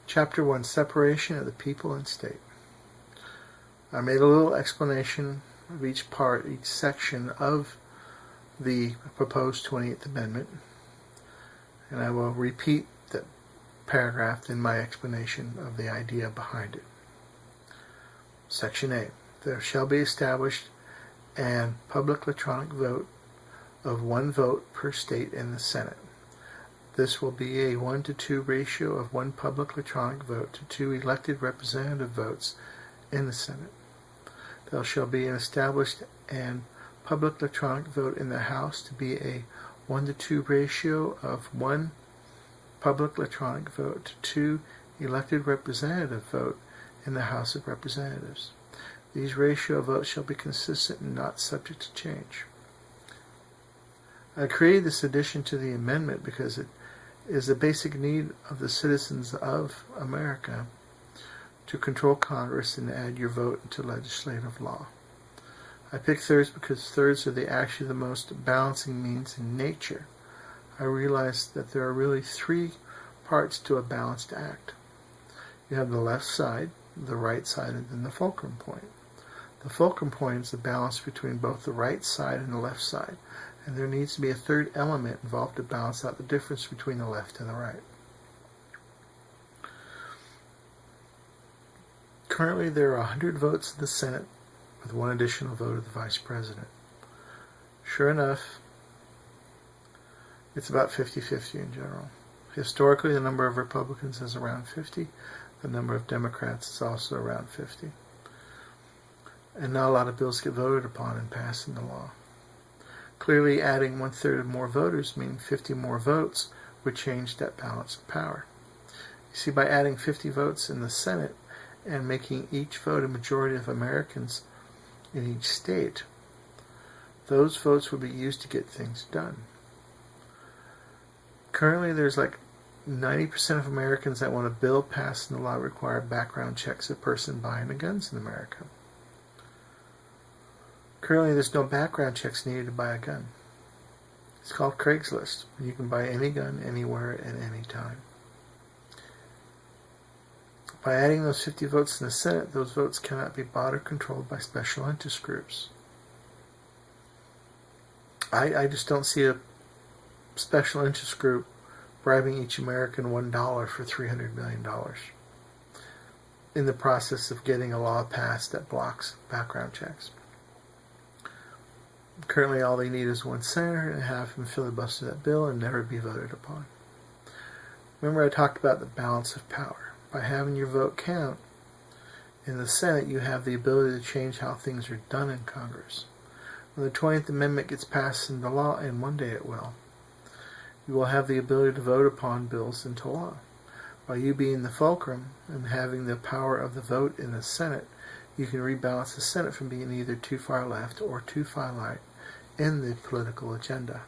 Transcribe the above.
Chapter 1, Separation of the People and State. I made a little explanation of each part, each section of the proposed 28th Amendment, and I will repeat the paragraph in my explanation of the idea behind it. Section A. There shall be established an public electronic vote of 1 vote per state in the Senate. This will be a 1-to-2 ratio of 1 public electronic vote to 2 elected representative votes in the Senate. There shall be an established and public electronic vote in the House to be a 1-to-2 ratio of 1 public electronic vote to 2 elected representative vote in the House of Representatives. These ratio votes shall be consistent and not subject to change. I created this addition to the amendment because it is a basic need of the citizens of America to control Congress and add your vote into legislative law. I picked thirds because thirds are actually the most balancing means in nature. I realized that there are really 3 parts to a balanced act. You have the left side, the right side, and then the fulcrum point. The fulcrum point is the balance between both the right side and the left side, and there needs to be a third element involved to balance out the difference between the left and the right. Currently, there are 100 votes in the Senate with 1 additional vote of the Vice President. Sure enough, it's about 50-50 in general. Historically, the number of Republicans is around 50. The number of Democrats is also around 50. And not a lot of bills get voted upon and passed into law. Clearly, adding 1/3 more voters, meaning 50 more votes, would change that balance of power. You see, by adding 50 votes in the Senate and making each vote a majority of Americans in each state, those votes would be used to get things done. Currently, there's like 90% of Americans that want a bill passed into law require background checks of a person buying the guns in America. Currently, there's no background checks needed to buy a gun. It's called Craigslist. You can buy any gun, anywhere, at any time. By adding those 50 votes in the Senate, those votes cannot be bought or controlled by special interest groups. I just don't see a special interest group bribing each American $1 for $300 million in the process of getting a law passed that blocks background checks. Currently, all they need is 1 senator and have him filibuster that bill and never be voted upon. Remember, I talked about the balance of power. By having your vote count in the Senate, you have the ability to change how things are done in Congress. When the 20th Amendment gets passed into law, and one day it will, you will have the ability to vote upon bills into law. By you being the fulcrum and having the power of the vote in the Senate, you can rebalance the Senate from being either too far left or too far right in the political agenda.